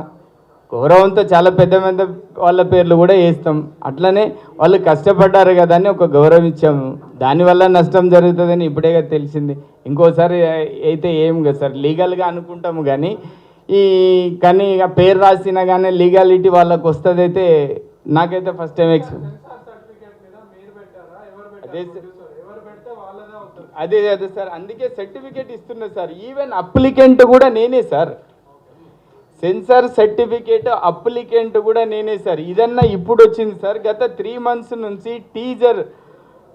గౌరవంతో చాలా పెద్ద పెద్ద వాళ్ళ పేర్లు కూడా వేస్తాం. అట్లనే వాళ్ళు కష్టపడ్డారు కదా అని ఒక గౌరవం ఇచ్చాము. దానివల్ల నష్టం జరుగుతుందని ఇప్పుడే కదా తెలిసింది. ఇంకోసారి అయితే ఏం కదా సార్, లీగల్గా అనుకుంటాము కానీ కానీ ఇక పేరు రాసినా కానీ లీగాలిటీ వాళ్ళకు వస్తుంది. అయితే నాకైతే ఫస్ట్ టైం అదే అదే సార్, అందుకే సర్టిఫికేట్ ఇస్తున్నా సార్. ఈవెన్ అప్లికెంట్ కూడా నేనే సార్. సెన్సార్ సర్టిఫికేట్ అప్లికెంట్ కూడా నేనే సార్. ఇదన్నా ఇప్పుడు వచ్చింది సార్. గత 3 months నుంచి టీజర్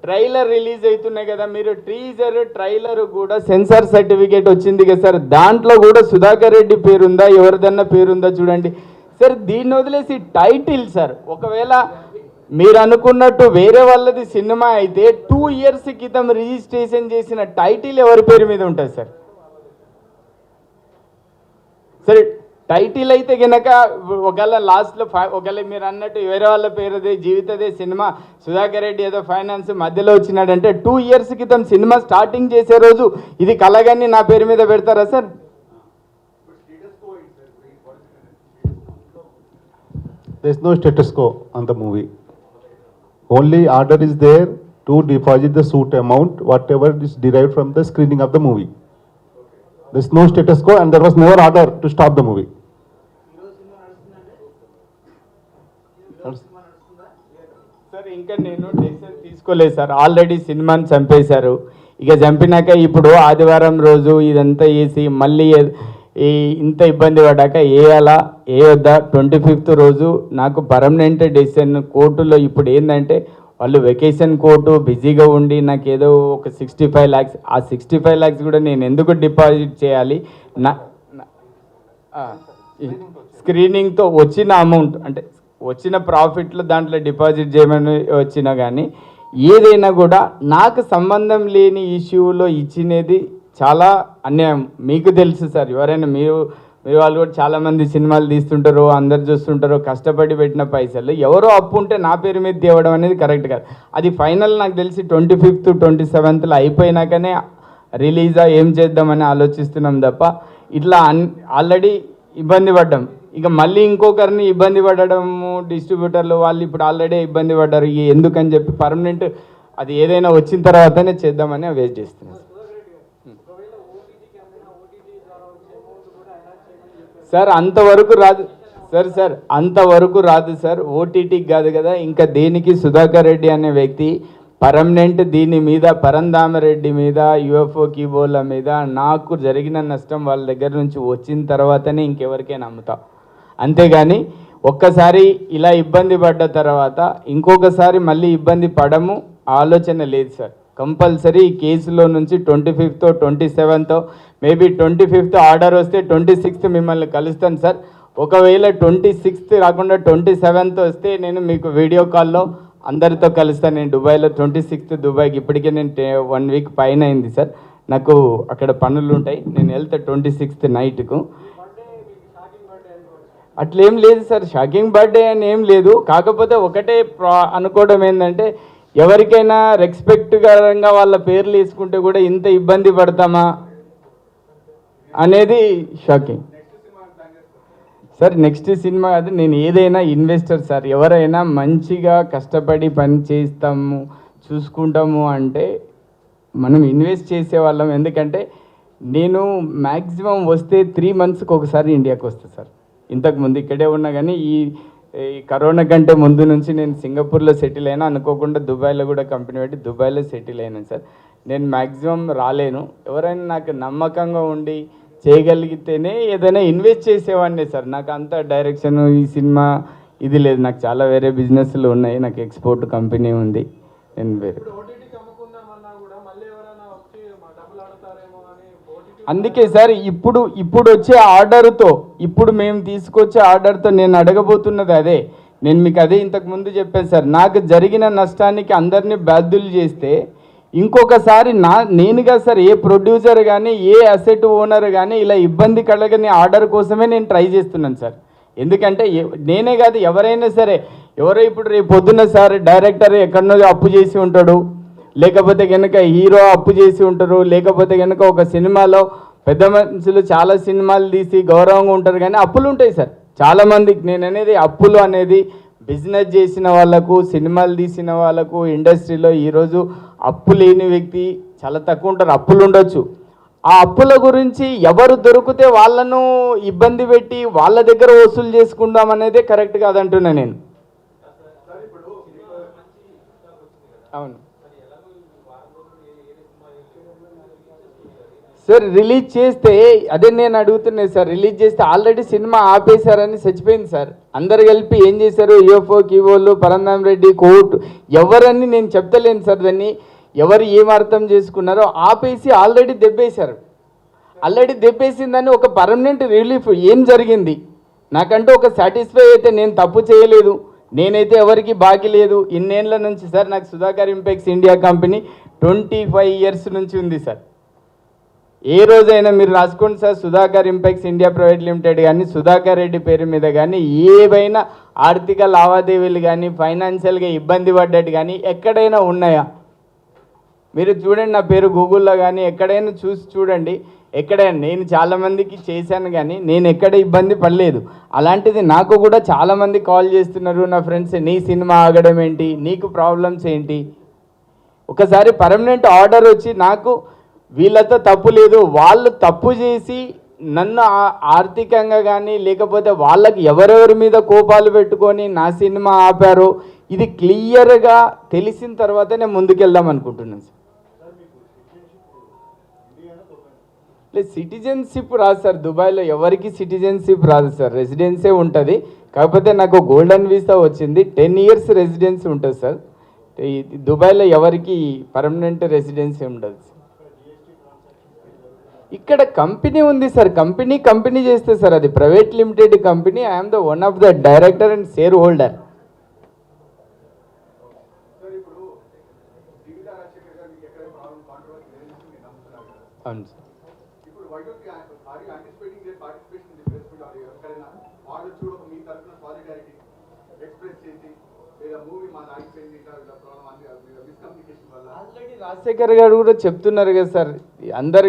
ట్రైలర్ రిలీజ్ అవుతున్నాయి కదా, మీరు టీజర్ ట్రైలర్ కూడా సెన్సార్ సర్టిఫికేట్ వచ్చింది కదా సార్. దాంట్లో కూడా సుధాకర్ రెడ్డి పేరుందా, ఎవరిదన్నా పేరుందా చూడండి సార్. దీన్ని వదిలేసి టైటిల్ సార్, ఒకవేళ మీరు అనుకున్నట్టు వేరే వాళ్ళది సినిమా అయితే 2 years క్రితం రిజిస్ట్రేషన్ చేసిన టైటిల్ ఎవరి పేరు మీద ఉంటుంది సార్? సరే టైటిల్ అయితే కనుక ఒకవేళ లాస్ట్లో ఒకవేళ మీరు అన్నట్టు వేరే వాళ్ళ పేరుదే జీవితదే సినిమా, సుధాకర్ రెడ్డి ఏదో ఫైనాన్స్ మధ్యలో వచ్చినాడంటే 2 years క్రితం సినిమా స్టార్టింగ్ చేసే రోజు ఇది కలగాని నా పేరు మీద పెడతారా sir? There is no status quo on the movie. Only order is there to deposit the suit amount, whatever is derived from the screening of the movie. There is no status quo and there was never order to stop the movie. Sir ఇంకా నేను డెసిషన్ తీసుకోలేదు సార్. ఆల్రెడీ సినిమాని చంపేశారు. ఇక చంపినాక ఇప్పుడు ఆదివారం రోజు ఇదంతా వేసి మళ్ళీ ఇంత ఇబ్బంది పడ్డాక వేయాలా వేయొద్దా? 25th రోజు నాకు పర్మనెంట్ డెసిషన్ కోర్టులో. ఇప్పుడు ఏంటంటే వాళ్ళు వెకేషన్ కోర్టు బిజీగా ఉండి నాకు ఏదో ఒక 65 lakhs, ఆ 65 lakhs కూడా నేను ఎందుకు డిపాజిట్ చేయాలి? నా స్క్రీనింగ్తో వచ్చిన అమౌంట్ అంటే వచ్చిన ప్రాఫిట్లో దాంట్లో డిపాజిట్ చేయమని వచ్చినా కానీ ఏదైనా కూడా నాకు సంబంధం లేని ఇష్యూలో ఇచ్చినది చాలా అన్యాయం. మీకు తెలుసు సార్, ఎవరైనా మీరు వాళ్ళు కూడా చాలామంది సినిమాలు తీస్తుంటారు, అందరు చూస్తుంటారు, కష్టపడి పెట్టిన పైసలు ఎవరో అప్పు ఉంటే నా పేరు మీద తేవడం అనేది కరెక్ట్ కాదు. అది ఫైనల్ నాకు తెలిసి 25th 27th అయిపోయినాకనే రిలీజా ఏం చేద్దామని ఆలోచిస్తున్నాం తప్ప ఇట్లా ఆల్రెడీ ఇబ్బంది పడ్డాం. ఇక మళ్ళీ ఇంకొకరిని ఇబ్బంది పడడము, డిస్ట్రిబ్యూటర్లు వాళ్ళు ఇప్పుడు ఆల్రెడీ ఇబ్బంది పడ్డారు. ఎందుకని చెప్పి పర్మనెంట్ అది ఏదైనా వచ్చిన తర్వాతనే చేద్దామని వెయిట్ చేస్తున్నాం సార్. అంతవరకు రాదు సార్, అంతవరకు రాదు సార్. ఓటీటీకి కాదు కదా, ఇంకా దేనికి సుధాకర్ రెడ్డి అనే వ్యక్తి పర్మనెంట్ దీని మీద పరంధామరెడ్డి మీద యుఎఫ్ఓ కీబోర్డ్ల మీద నాకు జరిగిన నష్టం వాళ్ళ దగ్గర నుంచి వచ్చిన తర్వాతనే ఇంకెవరికైనా అమ్ముతా. అంతేగాని ఒక్కసారి ఇలా ఇబ్బంది పడ్డ తర్వాత ఇంకొకసారి మళ్ళీ ఇబ్బంది పడము ఆలోచన లేదు సార్. కంపల్సరీ ఈ కేసులో నుంచి 25th 27th maybe 25th order వస్తే 26th మిమ్మల్ని కలుస్తాను సార్. ఒకవేళ 26th రాకుండా 27th వస్తే నేను మీకు వీడియో కాల్లో అందరితో కలుస్తాను. నేను దుబాయ్లో 26th దుబాయ్కి ఇప్పటికే నేను 1 week పైన అయింది సార్. నాకు అక్కడ పనులు ఉంటాయి, నేను వెళ్తా 26th నైట్కు. అట్లేం లేదు సార్, షాకింగ్ బర్త్డే అని ఏం లేదు. కాకపోతే ఒకటే అనుకోవడం ఏంటంటే ఎవరికైనా రెస్పెక్ట్కరంగా వాళ్ళ పేర్లు వేసుకుంటే కూడా ఇంత ఇబ్బంది పడతామా అనేది షాకింగ్ సార్. నెక్స్ట్ సినిమా అది నేను ఏదైనా ఇన్వెస్టర్ సార్, ఎవరైనా మంచిగా కష్టపడి పని చేస్తాము చూసుకుంటాము అంటే మనం ఇన్వెస్ట్ చేసేవాళ్ళం. ఎందుకంటే నేను మ్యాక్సిమం వస్తే 3 monthsకి ఒకసారి ఇండియాకి వస్తాను సార్. ఇంతకుముందు ఇక్కడే ఉన్నా కానీ ఈ కరోనా కంటే ముందు నుంచి నేను సింగపూర్లో సెటిల్ అయినా, అనుకోకుండా దుబాయ్లో కూడా కంపెనీ పెట్టి దుబాయ్లో సెటిల్ అయినాను సార్. నేను మ్యాక్సిమం రాలేను. ఎవరైనా నాకు నమ్మకంగా ఉండి చేయగలిగితేనే ఏదైనా ఇన్వెస్ట్ చేసేవాడిని సార్. నాకు అంత డైరెక్షన్ ఈ సినిమా ఇది లేదు, నాకు చాలా వేరే బిజినెస్లు ఉన్నాయి. నాకు ఎక్స్పోర్ట్ కంపెనీ ఉంది. నేను వేరే అందుకే సార్ ఇప్పుడు వచ్చే ఆర్డర్తో, ఇప్పుడు మేము తీసుకొచ్చే ఆర్డర్తో నేను అడగబోతున్నది అదే. నేను మీకు అదే ఇంతకు ముందు చెప్పాను సార్. నాకు జరిగిన నష్టానికి అందరినీ బాధ్యులు చేస్తే ఇంకొకసారి నేనుగా సార్ ఏ ప్రొడ్యూసర్ కానీ ఏ అసెట్ ఓనర్ కానీ ఇలా ఇబ్బంది కలగని ఆర్డర్ కోసమే నేను ట్రై చేస్తున్నాను సార్. ఎందుకంటే నేనే కాదు ఎవరైనా సరే, ఎవరో ఇప్పుడు రేపు పొద్దున్న సార్ డైరెక్టర్ ఎక్కడనో అప్పు చేసి ఉంటాడు, లేకపోతే కనుక హీరో అప్పు చేసి ఉంటారు, లేకపోతే కనుక ఒక సినిమాలో పెద్ద మనుషులు చాలా సినిమాలు తీసి గౌరవంగా ఉంటారు కానీ అప్పులు ఉంటాయి సార్ చాలామందికి. నేను అనేది అప్పులు అనేది బిజినెస్ చేసిన వాళ్ళకు, సినిమాలు తీసిన వాళ్ళకు, ఇండస్ట్రీలో ఈరోజు అప్పు లేని వ్యక్తి చాలా తక్కువ ఉంటారు. అప్పులు ఉండొచ్చు. ఆ అప్పుల గురించి ఎవరు దొరికితే వాళ్ళను ఇబ్బంది పెట్టి వాళ్ళ దగ్గర వసూలు చేసుకుందాం అనేదే కరెక్ట్ కాదంటున్నా నేను. అవును సార్, రిలీజ్ చేస్తే అదే నేను అడుగుతున్నాను సార్. రిలీజ్ చేస్తే ఆల్రెడీ సినిమా ఆపేశారని చచ్చిపోయింది సార్. అందరు కలిపి ఏం చేశారు, యూఎఫ్ఓ కీవోళ్ళు, పరంధాం రెడ్డి, కోర్టు, ఎవరని నేను చెప్తలేను సార్. దాన్ని ఎవరు ఏం అర్థం చేసుకున్నారో ఆపేసి ఆల్రెడీ దెబ్బేశారు. ఆల్రెడీ దెబ్బేసిందని ఒక పర్మనెంట్ రిలీఫ్ ఏం జరిగింది నాకంటూ ఒక సాటిస్ఫై అయితే నేను తప్పు చేయలేదు, నేనైతే ఎవరికి బాకీ లేదు. ఇన్నేళ్ళ నుంచి సార్ నాకు Sudhakar Impex India company 25 years నుంచి ఉంది సార్. ఏ రోజైనా మీరు రాసుకోండి sir, Sudhakar Impex India private limited కానీ సుధాకర్ రెడ్డి పేరు మీద కానీ ఏవైనా ఆర్థిక లావాదేవీలు కానీ ఫైనాన్షియల్గా ఇబ్బంది పడ్డట్టు కానీ ఎక్కడైనా ఉన్నాయా? మీరు చూడండి, నా పేరు గూగుల్లో కానీ ఎక్కడైనా చూసి చూడండి. ఎక్కడైనా నేను చాలామందికి చేశాను కానీ నేను ఎక్కడ ఇబ్బంది పడలేదు. అలాంటిది నాకు కూడా చాలామంది కాల్ చేస్తున్నారు నా ఫ్రెండ్స్, నీ సినిమా ఆగడం ఏంటి, నీకు ప్రాబ్లమ్స్ ఏంటి. ఒకసారి పర్మనెంట్ ఆర్డర్ వచ్చి నాకు వీళ్ళతో తప్పు లేదు, వాళ్ళు తప్పు చేసి నన్ను ఆర్థికంగా కానీ లేకపోతే వాళ్ళకి ఎవరెవరి మీద కోపాలు పెట్టుకొని నా సినిమా ఆపారో ఇది క్లియర్గా తెలిసిన తర్వాత నేను ముందుకెళ్దాం అనుకుంటున్నాను సార్. లేదు, సిటిజన్షిప్ రాదు సార్. దుబాయ్లో ఎవరికి సిటిజన్షిప్ రాదు సార్, రెసిడెన్సే ఉంటుంది. కాకపోతే నాకు గోల్డెన్ వీసా వచ్చింది, 10 ఇయర్స్ రెసిడెన్సీ ఉంటుంది సార్. దుబాయ్లో ఎవరికి పర్మనెంట్ రెసిడెన్సీ ఉండదు. ఇక్కడ కంపెనీ ఉంది సార్, కంపెనీ చేస్తే సార్ అది private limited company. I'm the one of the director and share holder. అవును సార్. ఆల్రెడీ రాజశేఖర్ గారు కూడా చెప్తున్నారు కదా సార్, అందరు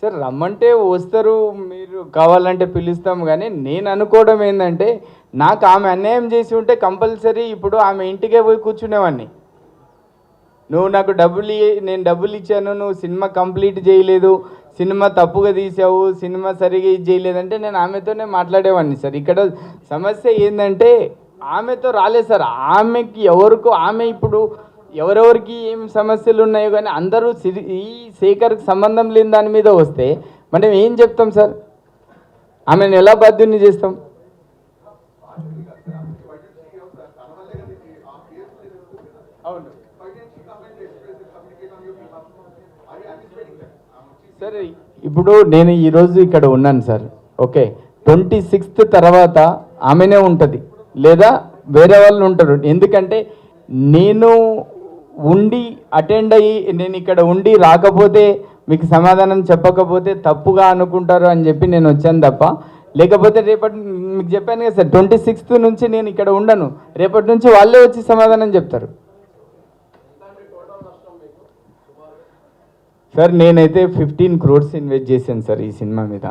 సార్ రమ్మంటే వస్తారు, మీరు కావాలంటే పిలుస్తాం. కానీ నేను అనుకోవడం ఏంటంటే నాకు ఆమె అన్యాయం చేసి ఉంటే కంపల్సరీ ఇప్పుడు ఆమె ఇంటికే పోయి కూర్చునేవాడిని. నువ్వు నాకు నేను డబ్బులు ఇచ్చాను, నువ్వు సినిమా కంప్లీట్ చేయలేదు, సినిమా తప్పుగా తీసావు, సినిమా సరిగా ఇది చేయలేదంటే నేను ఆమెతోనే మాట్లాడేవాడిని సార్. ఇక్కడ సమస్య ఏంటంటే ఆమెతో రాలేదు సార్. ఆమెకి ఆమె ఇప్పుడు ఎవరెవరికి ఏం సమస్యలు ఉన్నాయో కానీ అందరూ ఈ శేఖర్కి సంబంధం లేని దాని మీద వస్తే మనం ఏం చెప్తాం సార్? ఆమెను ఎలా బాధ్యుని చేస్తాం? అవును సార్, ఇప్పుడు నేను ఈరోజు ఇక్కడ ఉన్నాను సార్. ఓకే, 26th తర్వాత ఆమెనే ఉంటుంది లేదా వేరే వాళ్ళు ఉంటారు. ఎందుకంటే నేను ఉండి అటెండ్ అయ్యి నేను ఇక్కడ ఉండి రాకపోతే మీకు సమాధానం చెప్పకపోతే తప్పుగా అనుకుంటారు అని చెప్పి నేను వచ్చాను తప్ప, లేకపోతే రేపటి మీకు చెప్పాను కదా సార్ 26th నుంచి నేను ఇక్కడ ఉండను, రేపటి నుంచి వాళ్ళే వచ్చి సమాధానం చెప్తారు. సార్ నేనైతే 15 crores ఇన్వెస్ట్ చేశాను సార్ ఈ సినిమా మీద.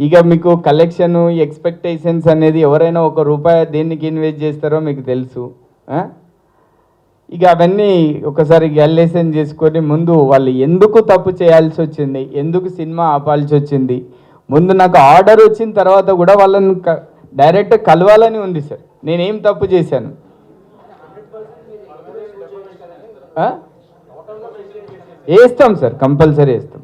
ఇక మీకు కలెక్షన్ ఎక్స్పెక్టేషన్స్ అనేది ఎవరైనా ₹1 దేనికి ఇన్వెస్ట్ చేస్తారో మీకు తెలుసు. ఇక అవన్నీ ఒకసారి గ్యాలేషన్ చేసుకొని ముందు వాళ్ళు ఎందుకు తప్పు చేయాల్సి వచ్చింది, ఎందుకు సినిమా ఆపాల్సి వచ్చింది, ముందు నాకు ఆర్డర్ వచ్చిన తర్వాత కూడా వాళ్ళని డైరెక్ట్ కలవాలని ఉంది సార్. నేనేం తప్పు చేశాను? వేస్తాం సార్, కంపల్సరీ వేస్తాం.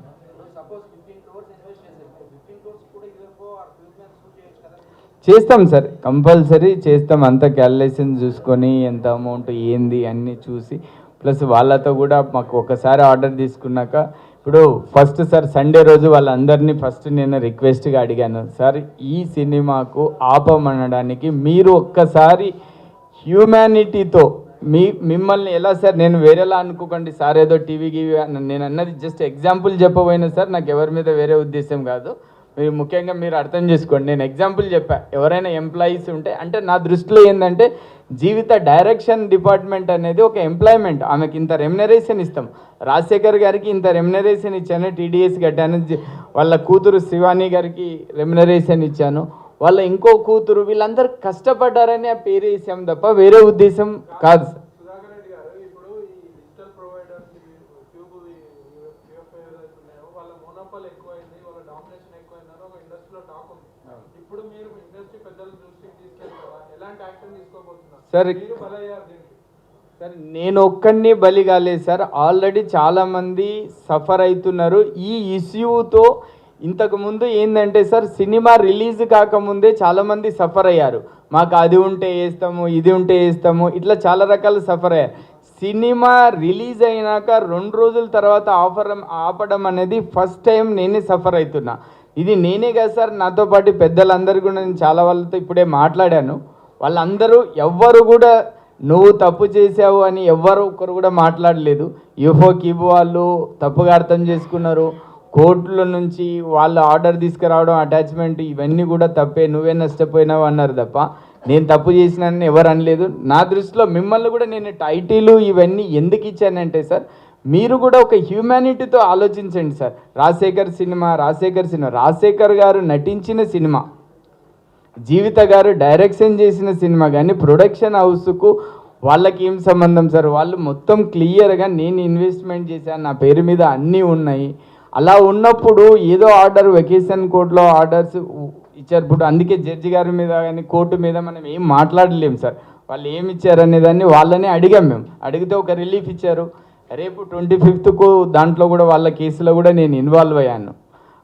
చేస్తాం సార్, కంపల్సరీ చేస్తాం. అంత క్యాలిక్యులేషన్ చూసుకొని ఎంత అమౌంట్ ఏంది అన్నీ చూసి ప్లస్ వాళ్ళతో కూడా మాకు ఒకసారి ఆర్డర్ తీసుకున్నాక ఇప్పుడు ఫస్ట్ సార్ సండే రోజు వాళ్ళందరినీ ఫస్ట్ నేను రిక్వెస్ట్గా అడిగాను, సార్ ఈ సినిమాకు ఆపమనడానికి మీరు ఒక్కసారి హ్యూమానిటీతో మిమ్మల్ని ఎలా సార్, నేను వేరేలా అనుకోకండి సార్, ఏదో టీవీ గీవీ నేను అన్నది జస్ట్ ఎగ్జాంపుల్ చెప్పబోయినా సార్, నాకు ఎవరి మీద వేరే ఉద్దేశం కాదు. మీరు ముఖ్యంగా మీరు అర్థం చేసుకోండి. నేను ఎగ్జాంపుల్ చెప్పా, ఎవరైనా ఎంప్లాయీస్ ఉంటే, అంటే నా దృష్టిలో ఏంటంటే జీవిత డైరెక్షన్ డిపార్ట్మెంట్ అనేది ఒక ఎంప్లాయ్మెంట్. ఆమెకి ఇంత రెమ్యునరేషన్ ఇస్తాం. రాజశేఖర్ గారికి ఇంత రెమ్యునరేషన్ ఇచ్చాను, టీడీఎస్ కట్టాను. వాళ్ళ కూతురు శివాని గారికి రెమ్యునరేషన్ ఇచ్చాను, వాళ్ళ ఇంకో కూతురు, వీళ్ళందరూ కష్టపడ్డారని ఆ పేరు వేసాం తప్ప వేరే ఉద్దేశం కాదు సార్. సార్ సార్ నేను ఒక్కడిని బలి కాలేదు సార్, ఆల్రెడీ చాలామంది సఫర్ అవుతున్నారు ఈ ఇష్యూతో. ఇంతకుముందు ఏంటంటే సార్, సినిమా రిలీజ్ కాకముందే చాలామంది సఫర్ అయ్యారు. మాకు అది ఉంటే వేస్తాము, ఇది ఉంటే వేస్తాము, ఇట్లా చాలా రకాలు సఫర్ అయ్యారు. సినిమా రిలీజ్ అయినాక 2 రోజుల తర్వాత ఆపడం అనేది ఫస్ట్ టైం నేనే సఫర్ అవుతున్నా. ఇది నేనే కదా సార్, నాతో పాటు పెద్దలందరూ కూడా, నేను చాలా వాళ్ళతో ఇప్పుడే మాట్లాడాను. వాళ్ళందరూ ఎవ్వరు కూడా నువ్వు తప్పు చేసావు అని ఎవ్వరు ఒక్కరు కూడా మాట్లాడలేదు. యూఫో కీబు వాళ్ళు తప్పుగా అర్థం చేసుకున్నారు. కోర్టుల నుంచి వాళ్ళు ఆర్డర్ తీసుకురావడం, అటాచ్మెంట్, ఇవన్నీ కూడా తప్పే, నువ్వే నష్టపోయినావు అన్నారు తప్ప నేను తప్పు చేసినానని ఎవరు అనలేదు. నా దృష్టిలో మిమ్మల్ని కూడా నేను టైటిల్ ఇవన్నీ ఎందుకు ఇచ్చానంటే సార్, మీరు కూడా ఒక హ్యూమానిటీతో ఆలోచించండి సార్. రాజశేఖర్ గారు నటించిన సినిమా, జీవిత గారు డైరెక్షన్ చేసిన సినిమా, కానీ ప్రొడక్షన్ హౌస్కు వాళ్ళకి ఏం సంబంధం సార్? వాళ్ళు మొత్తం క్లియర్గా నేను ఇన్వెస్ట్మెంట్ చేశాను, నా పేరు మీద అన్నీ ఉన్నాయి. అలా ఉన్నప్పుడు ఏదో ఆర్డర్, వెకేషన్ కోర్టులో ఆర్డర్స్ ఇచ్చారు. ఇప్పుడు అందుకే జడ్జి గారి మీద కానీ కోర్టు మీద మనం ఏం మాట్లాడలేము సార్. వాళ్ళు ఏమి ఇచ్చారనే దాన్ని వాళ్ళనే అడిగాం. మేము అడిగితే ఒక రిలీఫ్ ఇచ్చారు. రేపు 25కు దాంట్లో కూడా వాళ్ళ కేసులో కూడా నేను ఇన్వాల్వ్ అయ్యాను.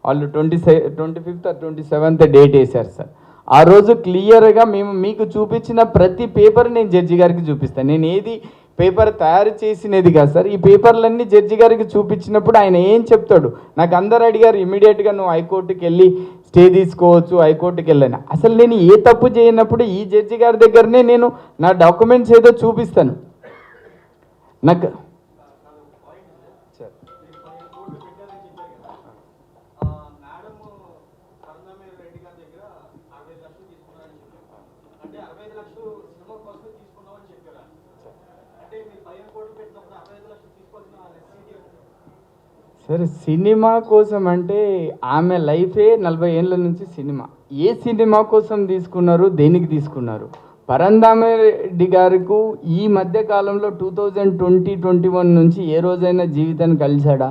వాళ్ళు 25th or 27th డేట్ వేశారు సార్. ఆ రోజు క్లియర్గా మేము మీకు చూపించిన ప్రతి పేపర్ నేను జడ్జి గారికి చూపిస్తాను. నేను ఏది పేపర్ తయారు చేసినది కాదు సార్. ఈ పేపర్లన్నీ జడ్జి గారికి చూపించినప్పుడు ఆయన ఏం చెప్తాడు? నాకు అందరు అడిగారు ఇమీడియట్గా నువ్వు హైకోర్టుకి వెళ్ళి స్టే తీసుకోవచ్చు, హైకోర్టుకి వెళ్ళాను. అసలు నేను ఏ తప్పు చేయనప్పుడు ఈ జడ్జి గారి దగ్గరనే నేను నా డాక్యుమెంట్స్ ఏదో చూపిస్తాను. నాకు సరే, సినిమా కోసం అంటే ఆమె లైఫే 40 ఏళ్ళ నుంచి సినిమా. ఏ సినిమా కోసం తీసుకున్నారు, దేనికి తీసుకున్నారు? పరంధామిరెడ్డి గారికి ఈ మధ్య కాలంలో 2020-21 నుంచి ఏ రోజైనా జీవితాన్ని కలిశాడా?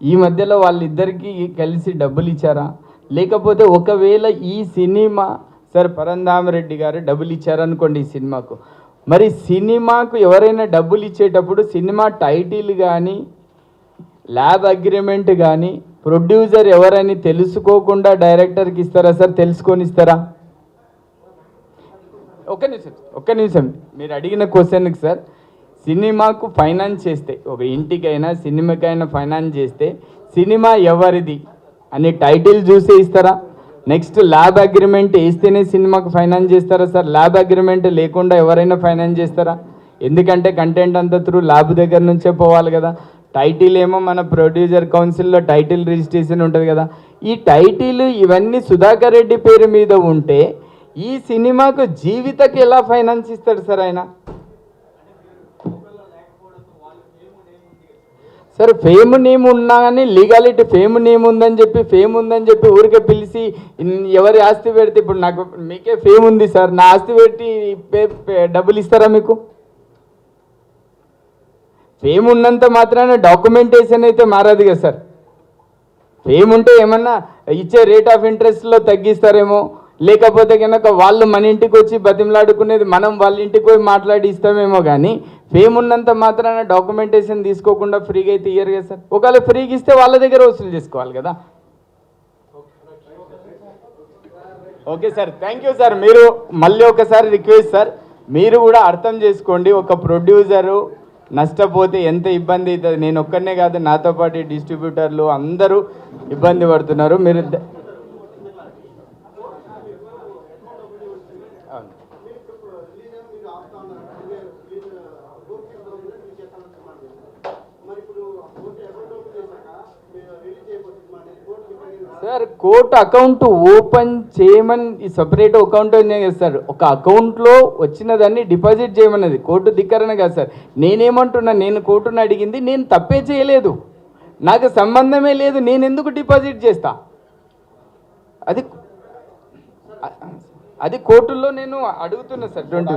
ఈ మధ్యలో వాళ్ళిద్దరికీ కలిసి డబ్బులు ఇచ్చారా? లేకపోతే ఒకవేళ ఈ సినిమా సార్, పరంధామిరెడ్డి గారు డబ్బులు ఇచ్చారనుకోండి ఈ సినిమాకు, మరి సినిమాకు ఎవరైనా డబ్బులు ఇచ్చేటప్పుడు సినిమా టైటిల్ కానీ, ల్యాబ్ అగ్రిమెంట్ కానీ, ప్రొడ్యూసర్ ఎవరని తెలుసుకోకుండా డైరెక్టర్కి ఇస్తారా సార్? తెలుసుకొని ఇస్తారా? ఒక్క నిమిషం మీరు అడిగిన క్వశ్చన్కి సార్, సినిమాకు ఫైనాన్స్ చేస్తే, ఒక ఇంటికైనా సినిమాకైనా ఫైనాన్స్ చేస్తే సినిమా ఎవరిది అని టైటిల్ చూసే ఇస్తారా? నెక్స్ట్ ల్యాబ్ అగ్రిమెంట్ వేస్తేనే సినిమాకు ఫైనాన్స్ చేస్తారా సార్? ల్యాబ్ అగ్రిమెంట్ లేకుండా ఎవరైనా ఫైనాన్స్ చేస్తారా? ఎందుకంటే కంటెంట్ అంతా త్రూ ల్యాబ్ దగ్గర నుంచే పోవాలి కదా. టైటిల్ ఏమో మన ప్రొడ్యూసర్ కౌన్సిల్లో టైటిల్ రిజిస్ట్రేషన్ ఉంటుంది కదా. ఈ టైటిల్ ఇవన్నీ సుధాకర్ రెడ్డి పేరు మీద ఉంటే ఈ సినిమాకు జీవితకి ఎలా ఫైనాన్స్ ఇస్తాడు సార్ ఆయన? సార్ ఫేమ్ నేమ్ ఉన్నా కానీ లీగాలిటీ, ఫేమ్ నేమ్ ఉందని చెప్పి ఊరికే పిలిచి ఎవరి ఆస్తి పెడితే, ఇప్పుడు నాకు మీకే ఫేమ్ ఉంది సార్, నా ఆస్తి పెట్టి డబ్బులు ఇస్తారా మీకు? ఫేమ్ ఉన్నంత మాత్రాన డాక్యుమెంటేషన్ అయితే మారదు కదా సార్. ఫేమ్ ఉంటే ఏమన్నా ఇచ్చే రేట్ ఆఫ్ ఇంట్రెస్ట్లో తగ్గిస్తారేమో, లేకపోతే కనుక వాళ్ళు మన ఇంటికి వచ్చి బతిమలాడుకునేది మనం వాళ్ళ ఇంటికి పోయి మాట్లాడి ఇస్తామేమో. కానీ ఫేమ్ ఉన్నంత మాత్రాన డాక్యుమెంటేషన్ తీసుకోకుండా ఫ్రీగా అయితే ఇయ్యరు కదా సార్. ఒకవేళ ఫ్రీగా ఇస్తే వాళ్ళ దగ్గర వసూలు చేసుకోవాలి కదా. Okay sir, thank you sir. మీరు మళ్ళీ ఒకసారి రిక్వెస్ట్ సార్, మీరు కూడా అర్థం చేసుకోండి, ఒక ప్రొడ్యూసరు నష్టపోతే ఎంత ఇబ్బంది అవుతుంది. నేను ఒక్కనే కాదు, నాతో పాటు డిస్ట్రిబ్యూటర్లు అందరూ ఇబ్బంది పడుతున్నారు. మీరు సార్ కోర్టు అకౌంట్ ఓపెన్ చేయమని ఈ సపరేట్ అకౌంట్ ఉన్నాయి కదా సార్, ఒక అకౌంట్లో వచ్చిన దాన్ని డిపాజిట్ చేయమన్నది కోర్టు ధిక్కరణ కాదు సార్. నేనేమంటున్నా, నేను కోర్టును అడిగింది, నేను తప్పే చేయలేదు, నాకు సంబంధమే లేదు, నేను ఎందుకు డిపాజిట్ చేస్తా? అది అది కోర్టుల్లో నేను అడుగుతున్నా సార్. 20